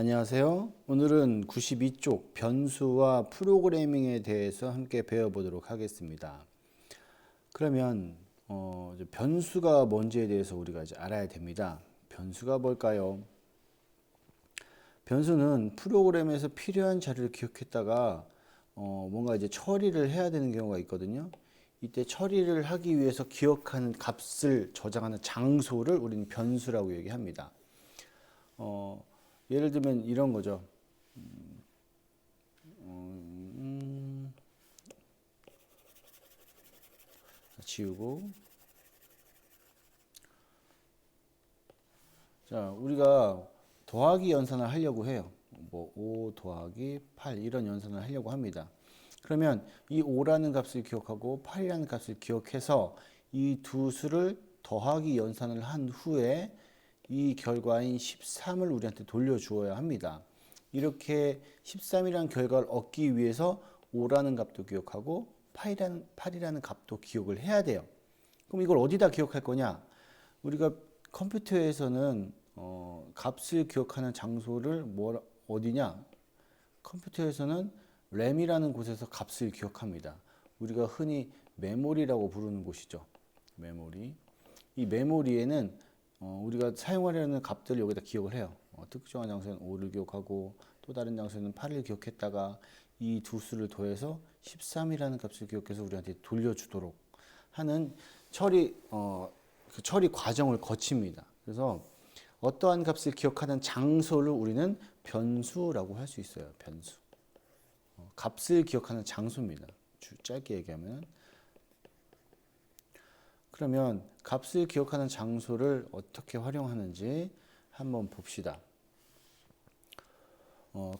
안녕하세요. 오늘은 92쪽 변수와 프로그래밍에 대해서 함께 배워보도록 하겠습니다. 그러면 이제 변수가 뭔지에 대해서 우리가 이제 알아야 됩니다. 변수가 뭘까요? 변수는 프로그램에서 필요한 자료를 기억했다가 뭔가 이제 처리를 해야 되는 경우가 있거든요. 이때 처리를 하기 위해서 기억하는 값을 저장하는 장소를 우리는 변수라고 얘기합니다. 예를 들면 이런 거죠. 지우고. 자, 우리가 더하기 연산을 하려고 해요. 뭐 5 더하기 8 이런 연산을 하려고 합니다. 그러면 이 5라는 값을 기억하고 8이라는 값을 기억해서 이 두 수를 더하기 연산을 한 후에 이 결과인 13을 우리한테 돌려주어야 합니다. 이렇게 13이라는 결과를 얻기 위해서 5라는 값도 기억하고 8이라는 값도 기억을 해야 돼요. 그럼 이걸 어디다 기억할 거냐? 우리가 컴퓨터에서는 값을 기억하는 장소를 어디냐? 컴퓨터에서는 램이라는 곳에서 값을 기억합니다. 우리가 흔히 메모리라고 부르는 곳이죠. 메모리. 이 메모리에는 우리가 사용하려는 값들을 여기다 기억을 해요. 특정한 장소에는 5를 기억하고 또 다른 장소에는 8을 기억했다가 이 두 수를 더해서 13이라는 값을 기억해서 우리한테 돌려주도록 하는 그 처리 과정을 거칩니다. 그래서 어떠한 값을 기억하는 장소를 우리는 변수라고 할 수 있어요. 변수. 값을 기억하는 장소입니다. 짧게 얘기하면. 그러면 값을 기억하는 장소를 어떻게 활용하는지 한번 봅시다.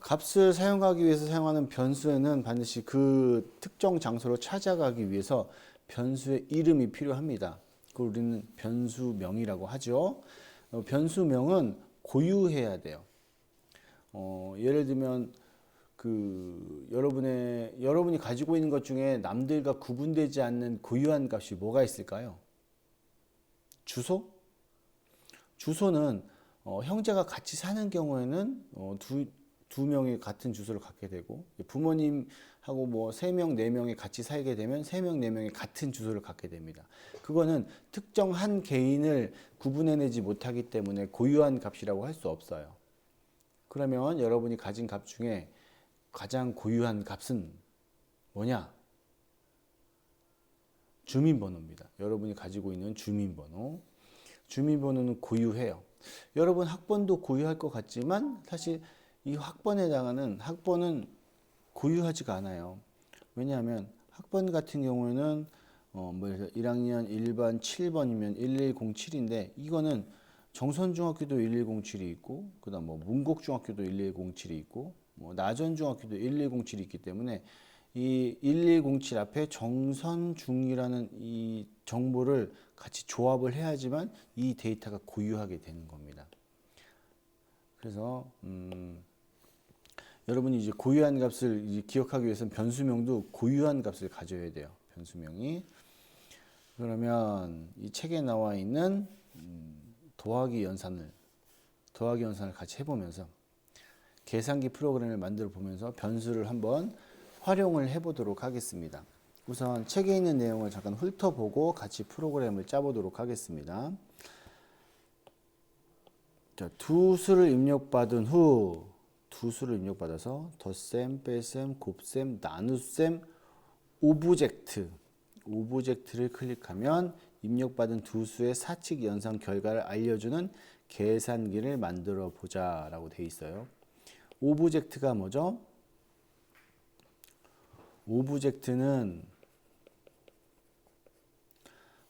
값을 사용하기 위해서 사용하는 변수에는 반드시 그 특정 장소로 찾아가기 위해서 변수의 이름이 필요합니다. 그걸 우리는 변수명이라고 하죠. 변수명은 고유해야 돼요. 예를 들면 여러분이 가지고 있는 것 중에 남들과 구분되지 않는 고유한 값이 뭐가 있을까요? 주소? 주소는 형제가 같이 사는 경우에는 두 명이 같은 주소를 갖게 되고, 부모님하고 뭐 3명, 4명이 같이 살게 되면 3명, 4명이 같은 주소를 갖게 됩니다. 그거는 특정 한 개인을 구분해내지 못하기 때문에 고유한 값이라고 할 수 없어요. 그러면 여러분이 가진 값 중에 가장 고유한 값은 뭐냐? 주민번호입니다. 여러분이 가지고 있는 주민번호. 주민번호는 고유해요. 여러분 학번도 고유할 것 같지만 사실 이 학번에 해당하는 학번은 고유하지가 않아요. 왜냐하면 학번 같은 경우에는 1학년 1반 7번이면 1107인데 이거는 정선중학교도 1107이 있고 그다음 문곡중학교도 1107이 있고 나전중학교도 1107이 있기 때문에 이 1107 앞에 정선중이라는 이 정보를 같이 조합을 해야지만 이 데이터가 고유하게 되는 겁니다. 그래서 여러분이 이제 고유한 값을 이제 기억하기 위해서는 변수명도 고유한 값을 가져야 돼요. 변수명이. 그러면 이 책에 나와 있는 더하기 연산을 같이 해보면서 계산기 프로그램을 만들어 보면서 변수를 한번 활용을 해보도록 하겠습니다. 우선 책에 있는 내용을 잠깐 훑어보고 같이 프로그램을 짜보도록 하겠습니다. 자, 두 수를 입력받은 후 두 수를 입력받아서 덧셈, 뺄셈, 곱셈, 나눗셈, 오브젝트를 클릭하면 입력받은 두 수의 사칙 연산 결과를 알려주는 계산기를 만들어 보자 라고 되어 있어요. 오브젝트가 뭐죠? 오브젝트는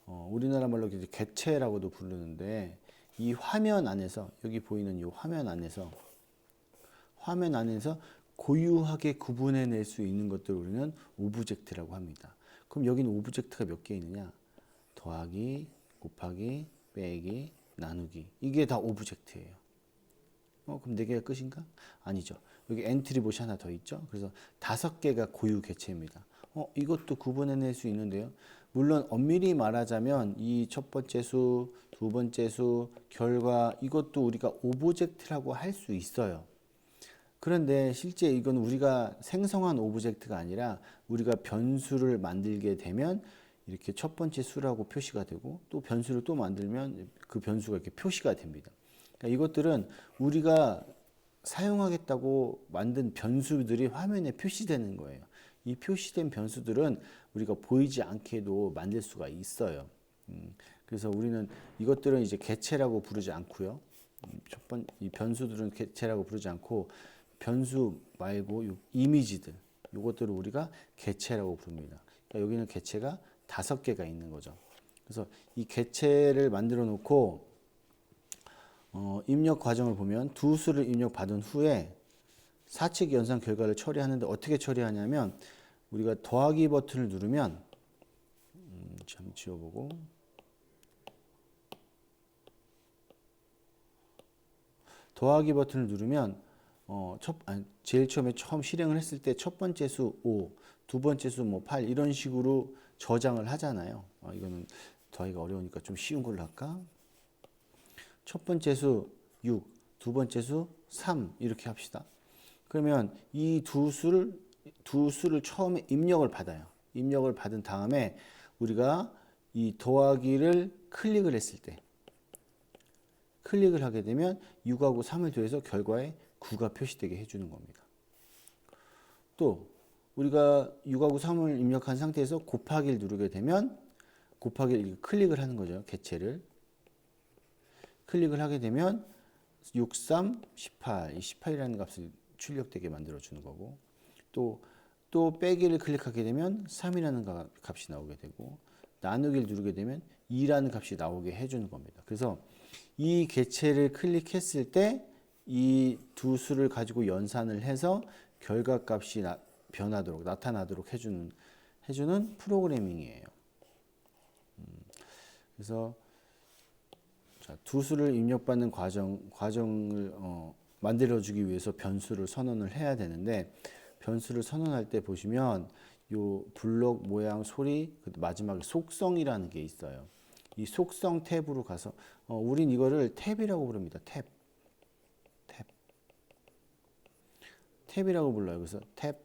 우리나라 말로 객체라고도 부르는데 이 화면 안에서 여기 보이는 이 화면 안에서 고유하게 구분해낼 수 있는 것들을 우리는 오브젝트라고 합니다. 그럼 여기는 오브젝트가 몇 개 있느냐? 더하기, 곱하기, 빼기, 나누기. 이게 다 오브젝트예요. 그럼 4개가 끝인가? 아니죠. 여기 엔트리봇이 하나 더 있죠. 그래서 5개가 고유 객체입니다. 이것도 구분해낼 수 있는데요. 물론 엄밀히 말하자면 이 첫 번째 수, 두 번째 수, 결과 이것도 우리가 오브젝트라고 할 수 있어요. 그런데 실제 이건 우리가 생성한 오브젝트가 아니라 우리가 변수를 만들게 되면 이렇게 첫 번째 수라고 표시가 되고 또 변수를 또 만들면 그 변수가 이렇게 표시가 됩니다. 그러니까 이것들은 우리가 사용하겠다고 만든 변수들이 화면에 표시되는 거예요. 이 표시된 변수들은 우리가 보이지 않게도 만들 수가 있어요. 그래서 우리는 이것들은 이제 객체라고 부르지 않고요. 이 변수들은 객체라고 부르지 않고 변수 말고 이미지들, 이것들을 우리가 객체라고 부릅니다. 그러니까 여기는 객체가 5개가 있는 거죠. 그래서 이 객체를 만들어 놓고 입력 과정을 보면 두 수를 입력받은 후에 사칙 연산 결과를 처리하는데 어떻게 처리하냐면 우리가 더하기 버튼을 누르면 참 지워보고 더하기 버튼을 누르면 제일 처음 실행을 했을 때 첫 번째 수 5, 두 번째 수 뭐 8 이런 식으로 저장을 하잖아요. 이거는 더하기가 어려우니까 좀 쉬운 걸로 할까? 첫 번째 수 6, 두 번째 수 3 이렇게 합시다. 그러면 이 두 수를 처음에 입력을 받아요. 입력을 받은 다음에 우리가 이 더하기를 클릭을 했을 때 클릭을 하게 되면 6하고 3을 더해서 결과에 9가 표시되게 해주는 겁니다. 또 우리가 6하고 3을 입력한 상태에서 곱하기를 누르게 되면 곱하기를 클릭을 하는 거죠. 객체를 클릭을 하게 되면 6, 3, 18, 이 18이라는 값을 출력되게 만들어 주는 거고 또 빼기를 클릭하게 되면 3이라는 값이 나오게 되고 나누기를 누르게 되면 2라는 값이 나오게 해주는 겁니다. 그래서 이 객체를 클릭했을 때 이 두 수를 가지고 연산을 해서 결과값이 나타나도록 해주는 프로그래밍이에요. 그래서 두 수를 입력받는 과정을 만들어주기 위해서 변수를 선언을 해야 되는데 변수를 선언할 때 보시면 요 블록 모양 소리 마지막에 속성이라는 게 있어요. 이 속성 탭으로 가서 우린 이거를 탭이라고 부릅니다. 탭이라고 불러요. 그래서 탭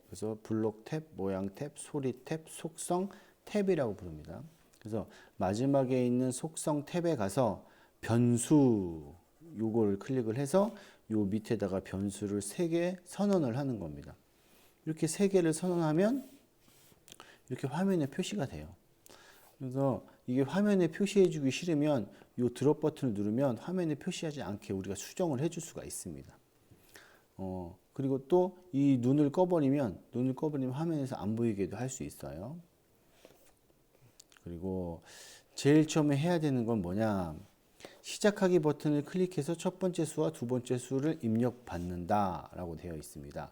그래서 블록 탭, 모양 탭, 소리 탭, 속성 탭이라고 부릅니다. 그래서 마지막에 있는 속성 탭에 가서 변수 요거를 클릭을 해서 요 밑에다가 변수를 3개 선언을 하는 겁니다. 이렇게 3개를 선언하면 이렇게 화면에 표시가 돼요. 그래서 이게 화면에 표시해 주기 싫으면 요 드롭 버튼을 누르면 화면에 표시하지 않게 우리가 수정을 해줄 수가 있습니다. 그리고 또 이 눈을 꺼버리면 화면에서 안 보이게도 할 수 있어요. 그리고 제일 처음에 해야 되는 건 뭐냐? 시작하기 버튼을 클릭해서 첫 번째 수와 두 번째 수를 입력받는다 라고 되어 있습니다.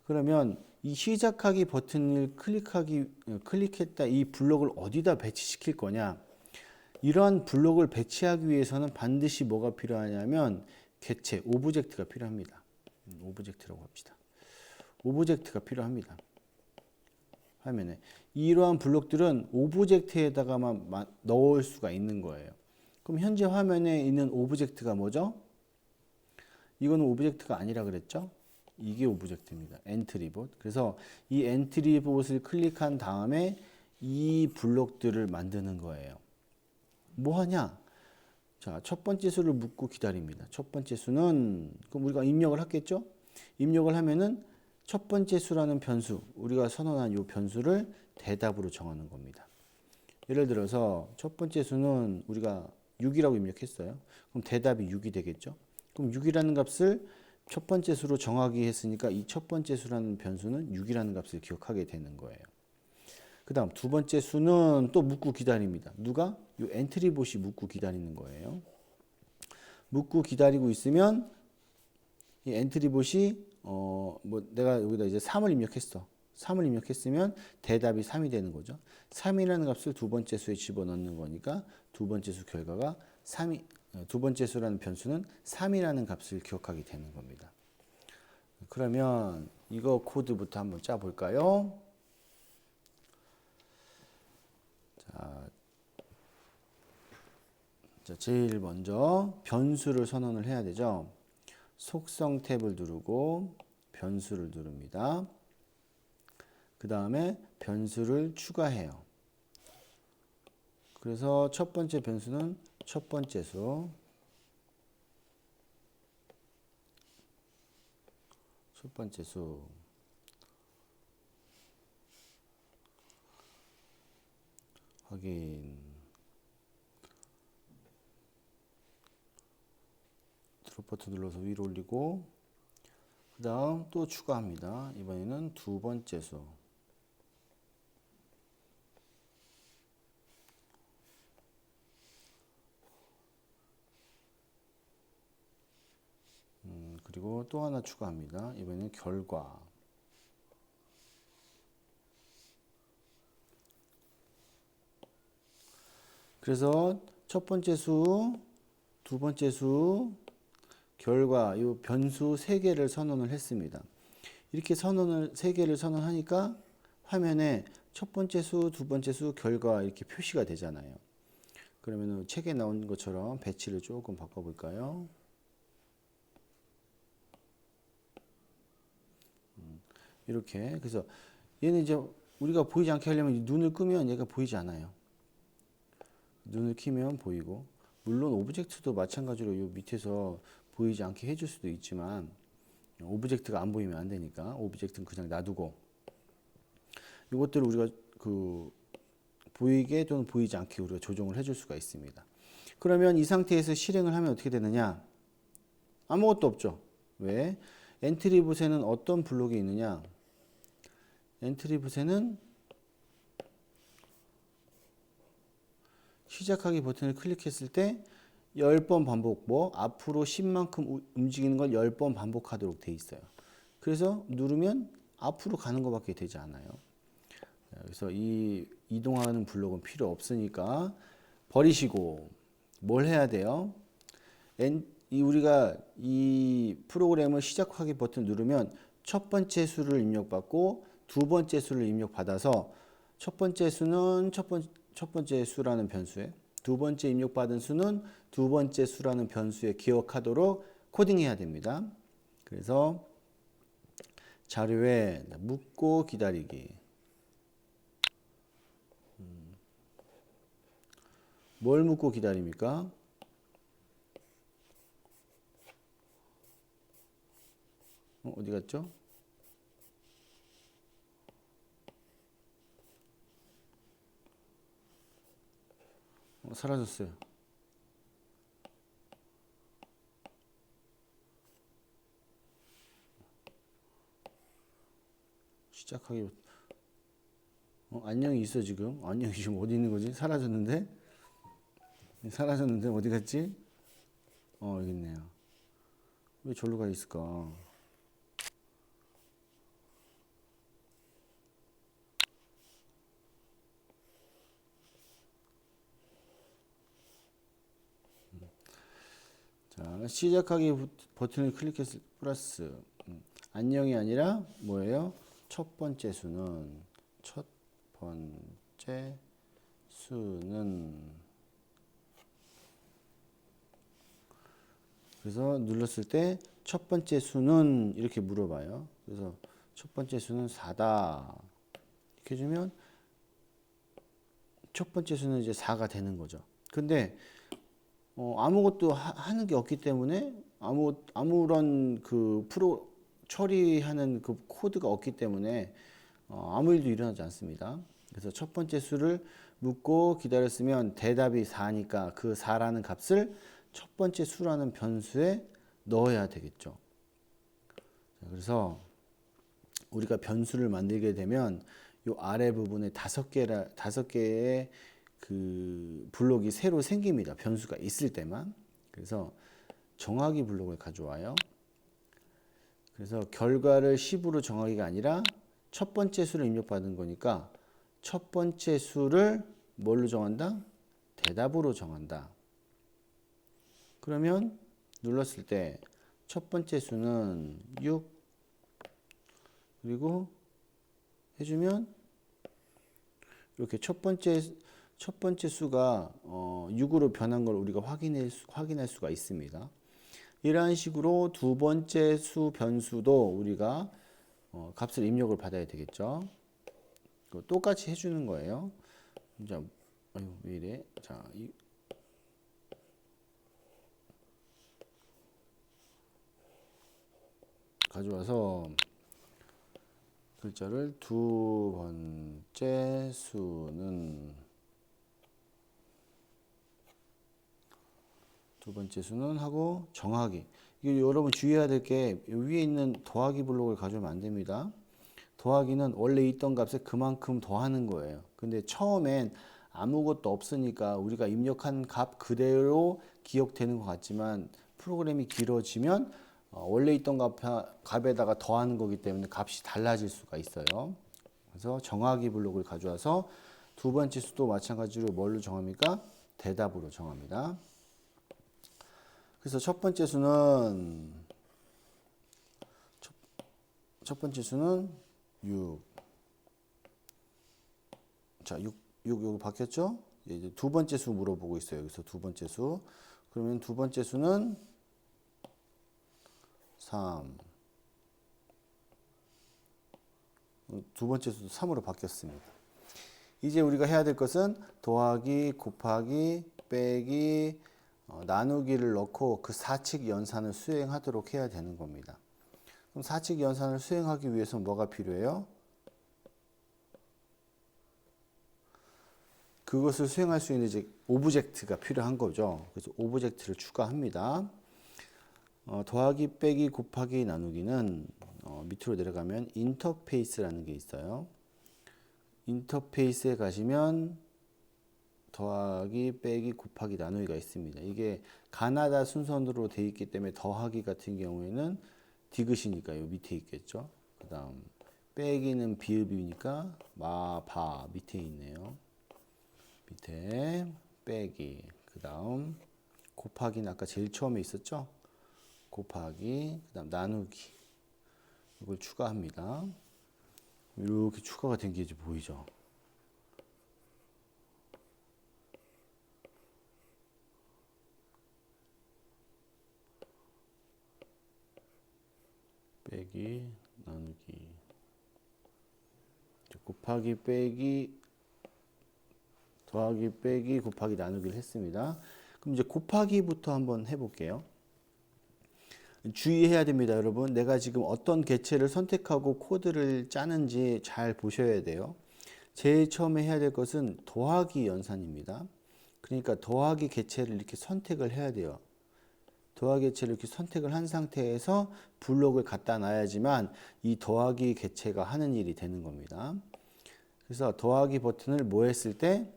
그러면 이 시작하기 버튼을 클릭했다 이 블록을 어디다 배치시킬 거냐? 이러한 블록을 배치하기 위해서는 반드시 뭐가 필요하냐면 객체, 오브젝트가 필요합니다. 오브젝트라고 합시다. 오브젝트가 필요합니다. 화면에 이러한 블록들은 오브젝트에다가만 넣을 수가 있는 거예요. 그럼 현재 화면에 있는 오브젝트가 뭐죠? 이거는 오브젝트가 아니라 그랬죠? 이게 오브젝트입니다. 엔트리봇. 그래서 이 엔트리봇을 클릭한 다음에 이 블록들을 만드는 거예요. 뭐 하냐? 자, 첫 번째 수를 묻고 기다립니다. 첫 번째 수는 그럼 우리가 입력을 하겠죠? 입력을 하면은 첫 번째 수라는 변수, 우리가 선언한 이 변수를 대답으로 정하는 겁니다. 예를 들어서 첫 번째 수는 우리가 6이라고 입력했어요. 그럼 대답이 6이 되겠죠? 그럼 6이라는 값을 첫 번째 수로 정하기 했으니까 이 첫 번째 수라는 변수는 6이라는 값을 기억하게 되는 거예요. 그 다음 두 번째 수는 또 묻고 기다립니다. 누가? 이 엔트리봇이 묻고 기다리는 거예요. 묻고 기다리고 있으면 이 엔트리봇이 내가 여기다 이제 3을 입력했어. 3을 입력했으면 대답이 3이 되는 거죠. 3이라는 값을 두 번째 수에 집어넣는 거니까 두 번째 수 결과가 3이 두 번째 수라는 변수는 3이라는 값을 기억하게 되는 겁니다. 그러면 이거 코드부터 한번 짜 볼까요? 자, 제일 먼저 변수를 선언을 해야 되죠. 속성 탭을 누르고 변수를 누릅니다. 그 다음에 변수를 추가해요. 그래서 첫 번째 변수는 첫 번째 수, 첫 번째 수, 확인, 드롭 버튼 눌러서 위로 올리고 그 다음 또 추가합니다. 이번에는 두 번째 수, 그리고 또 하나 추가합니다. 이번에는 결과. 그래서 첫 번째 수, 두 번째 수, 결과, 이 변수 3개를 선언을 했습니다. 이렇게 선언을 3개를 선언하니까 화면에 첫 번째 수, 두 번째 수, 결과 이렇게 표시가 되잖아요. 그러면 책에 나온 것처럼 배치를 조금 바꿔볼까요? 이렇게. 그래서 얘는 이제 우리가 보이지 않게 하려면 눈을 끄면 얘가 보이지 않아요. 눈을 키면 보이고, 물론 오브젝트도 마찬가지로 이 밑에서 보이지 않게 해줄 수도 있지만 오브젝트가 안 보이면 안 되니까 오브젝트는 그냥 놔두고 이것들을 우리가 그 보이게 또는 보이지 않게 우리가 조정을 해줄 수가 있습니다. 그러면 이 상태에서 실행을 하면 어떻게 되느냐? 아무것도 없죠. 왜? 엔트리붓에는 어떤 블록이 있느냐? 엔트리붓에는 시작하기 버튼을 클릭했을 때 10번 반복, 앞으로 10만큼 움직이는 걸 10번 반복하도록 돼 있어요. 그래서 누르면 앞으로 가는 것밖에 되지 않아요. 그래서 이 이동하는 블록은 필요 없으니까 버리시고 뭘 해야 돼요? 우리가 이 프로그램을 시작하기 버튼 누르면 첫 번째 수를 입력받고 두 번째 수를 입력받아서 첫 번째 수는 첫 번째 수라는 변수에, 두 번째 입력받은 수는 두 번째 수라는 변수에 기억하도록 코딩해야 됩니다. 그래서 자료에 묻고 기다리기. 뭘 묻고 기다립니까? 어디 갔죠? 사라졌어요. 시작하기. 안녕이 있어 지금. 안녕이 지금 어디 있는 거지? 사라졌는데? 사라졌는데 어디 갔지? 여기 있네요. 왜 저리로 가 있을까? 자, 시작하기 버튼을 클릭했을 플러스 안녕이 아니라 뭐예요? 첫 번째 수는 그래서 눌렀을 때 첫 번째 수는 이렇게 물어봐요. 그래서 첫 번째 수는 4다. 이렇게 해주면 첫 번째 수는 이제 4가 되는 거죠. 근데 아무것도 하는 게 없기 때문에 아무런 그 프로 처리하는 그 코드가 없기 때문에 아무 일도 일어나지 않습니다. 그래서 첫 번째 수를 묻고 기다렸으면 대답이 4니까 그 4라는 값을 첫 번째 수라는 변수에 넣어야 되겠죠. 그래서 우리가 변수를 만들게 되면 이 아래 부분에 5개의 그 블록이 새로 생깁니다. 변수가 있을 때만. 그래서 정하기 블록을 가져와요. 그래서 결과를 10으로 정하기가 아니라 첫 번째 수를 입력받은 거니까 첫 번째 수를 뭘로 정한다? 대답으로 정한다. 그러면 눌렀을 때 첫 번째 수는 6 그리고 해주면 이렇게 첫 번째 수가 6으로 변한 걸 우리가 확인할 수가 있습니다. 이러한 식으로 두 번째 수 변수도 우리가 값을 입력을 받아야 되겠죠. 똑같이 해주는 거예요. 자, 아유, 왜 이래? 자, 가져와서 글자를 두 번째 수는 하고 정하기. 이거 여러분 주의해야 될 게 위에 있는 더하기 블록을 가져오면 안 됩니다. 더하기는 원래 있던 값에 그만큼 더하는 거예요. 근데 처음엔 아무것도 없으니까 우리가 입력한 값 그대로 기억되는 것 같지만 프로그램이 길어지면 원래 있던 값에다가 더하는 거기 때문에 값이 달라질 수가 있어요. 그래서 정하기 블록을 가져와서 두 번째 수도 마찬가지로 뭘로 정합니까? 대답으로 정합니다. 그래서 첫 번째 수는 6. 자, 6 여기 바뀌었죠? 이제 두 번째 수 물어보고 있어요. 여기서 두 번째 수. 그러면 두 번째 수는 3. 두 번째 수도 3으로 바뀌었습니다. 이제 우리가 해야 될 것은 더하기, 곱하기, 빼기, 나누기를 넣고 그 사칙 연산을 수행하도록 해야 되는 겁니다. 그럼 사칙 연산을 수행하기 위해서 뭐가 필요해요? 그것을 수행할 수 있는 이제 오브젝트가 필요한 거죠. 그래서 오브젝트를 추가합니다. 더하기, 빼기, 곱하기, 나누기는 밑으로 내려가면 인터페이스라는 게 있어요. 인터페이스에 가시면 더하기, 빼기, 곱하기, 나누기가 있습니다. 이게 가나다 순서로 되어 있기 때문에 더하기 같은 경우에는 디귿이니까 요 밑에 있겠죠. 그 다음 빼기는 비읍이니까 마, 바 밑에 있네요. 밑에 빼기, 그 다음 곱하기는 아까 제일 처음에 있었죠. 곱하기, 그 다음 나누기, 이걸 추가합니다. 이렇게 추가가 된 게 이제 보이죠. 빼기, 나누기, 곱하기, 빼기, 더하기, 빼기, 곱하기, 나누기를 했습니다. 그럼 이제 곱하기부터 한번 해볼게요. 주의해야 됩니다, 여러분. 내가 지금 어떤 객체를 선택하고 코드를 짜는지 잘 보셔야 돼요. 제일 처음에 해야 될 것은 더하기 연산입니다. 그러니까 더하기 객체를 이렇게 선택을 해야 돼요. 더하기 객체를 이렇게 선택을 한 상태에서 블록을 갖다 놔야지만 이 더하기 객체가 하는 일이 되는 겁니다. 그래서 더하기 버튼을 뭐 했을 때?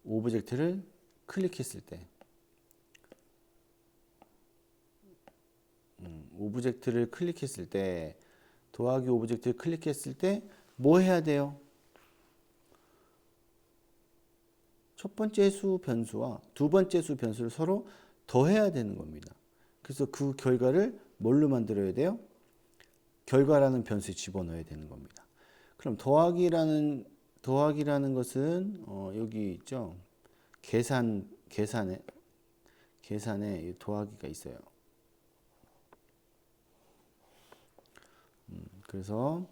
오브젝트를 클릭했을 때. 오브젝트를 클릭했을 때, 더하기 오브젝트를 클릭했을 때 뭐 해야 돼요? 첫 번째 수 변수와 두 번째 수 변수를 서로 더해야 되는 겁니다. 그래서 그 결과를 뭘로 만들어야 돼요? 결과라는 변수에 집어넣어야 되는 겁니다. 그럼 더하기라는 것은 여기 있죠. 계산에 더하기가 있어요. 그래서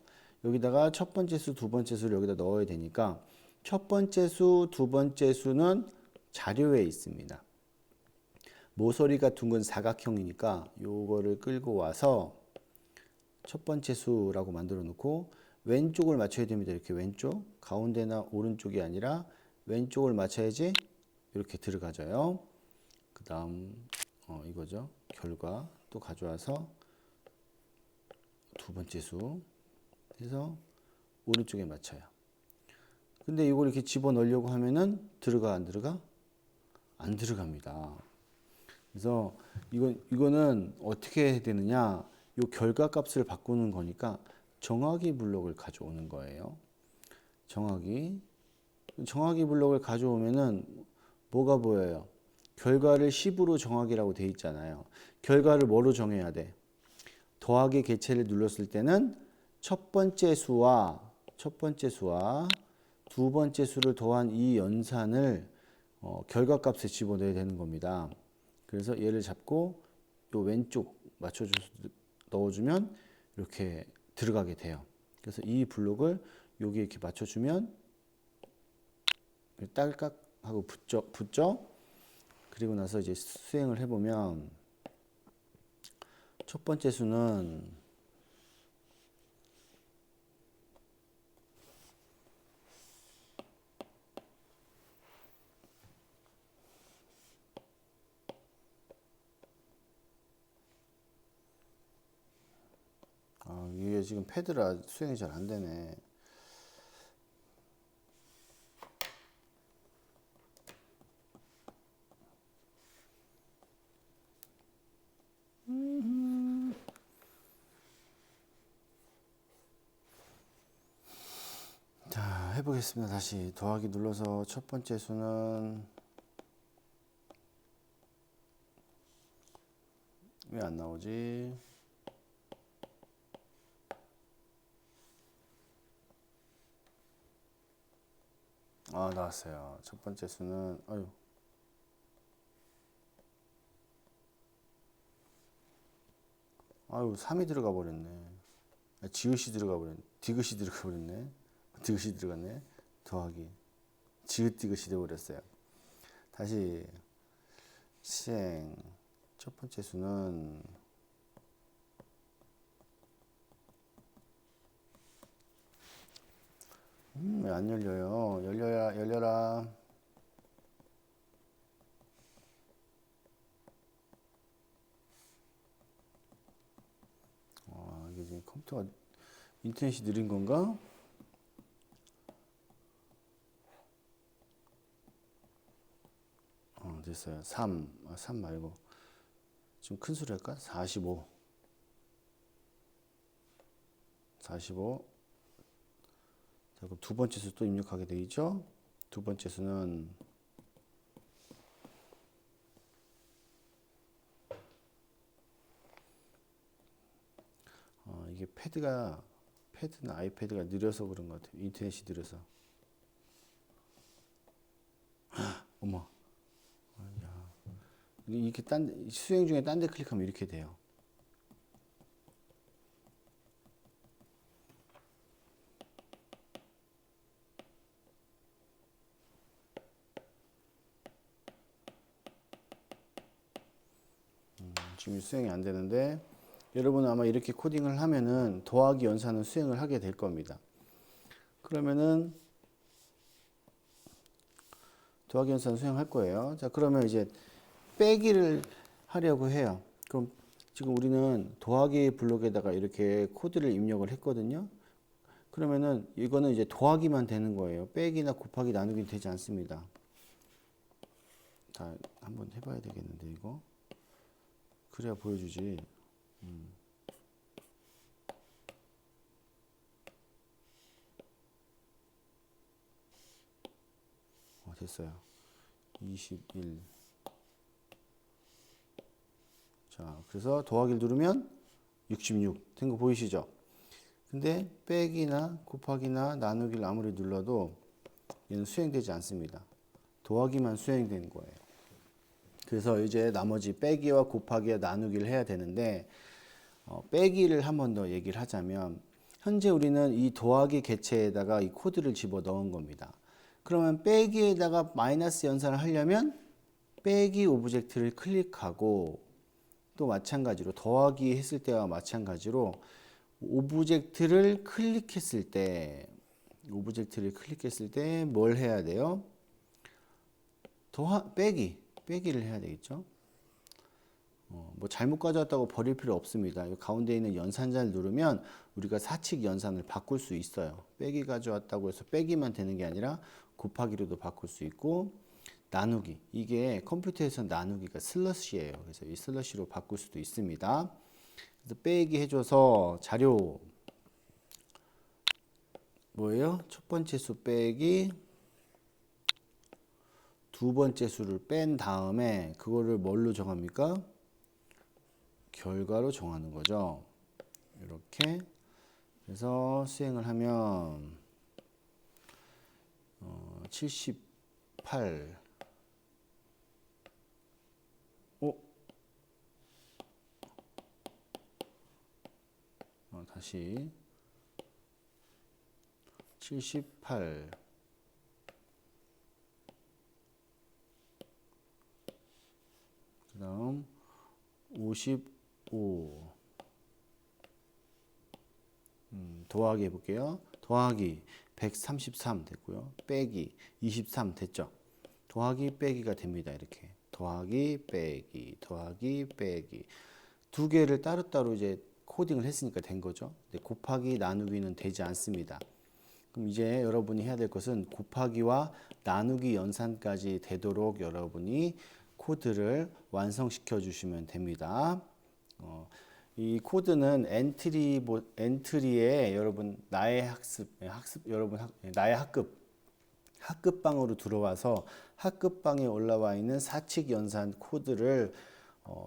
여기다가 첫 번째 수, 두 번째 수를 여기다 넣어야 되니까 첫 번째 수, 두 번째 수는 자료에 있습니다. 모서리가 둥근 사각형이니까 요거를 끌고 와서 첫 번째 수라고 만들어 놓고 왼쪽을 맞춰야 됩니다. 이렇게 왼쪽, 가운데나 오른쪽이 아니라 왼쪽을 맞춰야지 이렇게 들어가져요. 그 다음 이거죠. 결과 또 가져와서 두 번째 수 해서 오른쪽에 맞춰요. 근데 이걸 이렇게 집어넣으려고 하면은 들어가 안 들어가? 안 들어갑니다. 그래서 이거는 어떻게 해야 되느냐? 요 결과 값을 바꾸는 거니까 정하기 블록을 가져오는 거예요. 정하기 블록을 가져오면은 뭐가 보여요? 결과를 10으로 정하기라고 돼 있잖아요. 결과를 뭐로 정해야 돼? 더하기 객체를 눌렀을 때는 첫 번째 수와 두 번째 수를 더한 이 연산을 결과값에 집어넣어야 되는 겁니다. 그래서 얘를 잡고 요 왼쪽 넣어주면 이렇게 들어가게 돼요. 그래서 이 블록을 여기 이렇게 맞춰주면 딸깍 하고 붙죠. 그리고 나서 이제 수행을 해보면 첫 번째 수는 이게 지금 패드라 수행이 잘 안 되네. 자, 해보겠습니다. 다시 더하기 눌러서 첫 번째 수는 왜 안 나오지? 나왔어요. 첫 번째 수는 아유 3이 들어가 버렸네. 지읒이 들어가 버렸네. 디귿이 들어가 버렸네. 디귿이 들어갔네. 더하기 지읒 디귿이 되어 버렸어요. 다시 시행. 첫 번째 수는 왜 안 열려요? 열려라. 이게 지금 컴퓨터가 인터넷이 느린 건가? 됐어요. 3 말고 좀 큰 소리 할까? 45. 자, 그럼 두 번째 수 또 입력하게 돼 있죠? 두 번째 수는 이게 패드나 아이패드가 느려서 그런 것 같아요. 인터넷이 느려서. 어머. 이렇게 수행 중에 딴 데 클릭하면 이렇게 돼요. 지금 수행이 안 되는데 여러분은 아마 이렇게 코딩을 하면은 더하기 연산은 수행을 하게 될 겁니다. 그러면은 더하기 연산 수행할 거예요. 자, 그러면 이제 빼기를 하려고 해요. 그럼 지금 우리는 더하기 블록에다가 이렇게 코드를 입력을 했거든요. 그러면은 이거는 이제 더하기만 되는 거예요. 빼기나 곱하기 나누기 되지 않습니다. 자, 한번 해봐야 되겠는데 이거. 그래야 보여주지. 됐어요. 21. 자, 그래서 더하기를 누르면 66 된 거 보이시죠? 근데 빼기나 곱하기나 나누기를 아무리 눌러도 얘는 수행되지 않습니다. 더하기만 수행되는 거예요. 그래서 이제 나머지 빼기와 곱하기와 나누기를 해야 되는데 빼기를 한 번 더 얘기를 하자면 현재 우리는 이 더하기 객체에다가 이 코드를 집어 넣은 겁니다. 그러면 빼기에다가 마이너스 연산을 하려면 빼기 오브젝트를 클릭하고 또 마찬가지로 더하기 했을 때와 마찬가지로 오브젝트를 클릭했을 때 뭘 해야 돼요? 빼기를 해야 되겠죠. 뭐 잘못 가져왔다고 버릴 필요 없습니다. 이 가운데 있는 연산자를 누르면 우리가 사칙 연산을 바꿀 수 있어요. 빼기 가져왔다고 해서 빼기만 되는 게 아니라 곱하기로도 바꿀 수 있고 나누기, 이게 컴퓨터에서 나누기가 슬러시예요. 그래서 이 슬러시로 바꿀 수도 있습니다. 그래서 빼기 해줘서 자료 뭐예요? 첫 번째 수 빼기 두 번째 수를 뺀 다음에 그거를 뭘로 정합니까? 결과로 정하는 거죠. 이렇게 그래서 수행을 하면 78. 다시 78 그다음 55 더하기 해볼게요. 더하기 133 됐고요. 빼기 23 됐죠. 더하기 빼기가 됩니다. 이렇게 더하기 빼기 더하기 빼기 두 개를 따로따로 이제 코딩을 했으니까 된 거죠. 근데 곱하기 나누기는 되지 않습니다. 그럼 이제 여러분이 해야 될 것은 곱하기와 나누기 연산까지 되도록 여러분이 코드를 완성시켜 주시면 됩니다. 이 코드는 엔트리에 여러분 나의 나의 학급방으로 들어와서 학급방에 올라와 있는 사칙 연산 코드를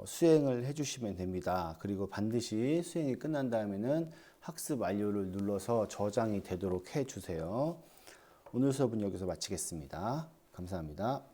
수행을 해주시면 됩니다. 그리고 반드시 수행이 끝난 다음에는 학습 완료를 눌러서 저장이 되도록 해주세요. 오늘 수업은 여기서 마치겠습니다. 감사합니다.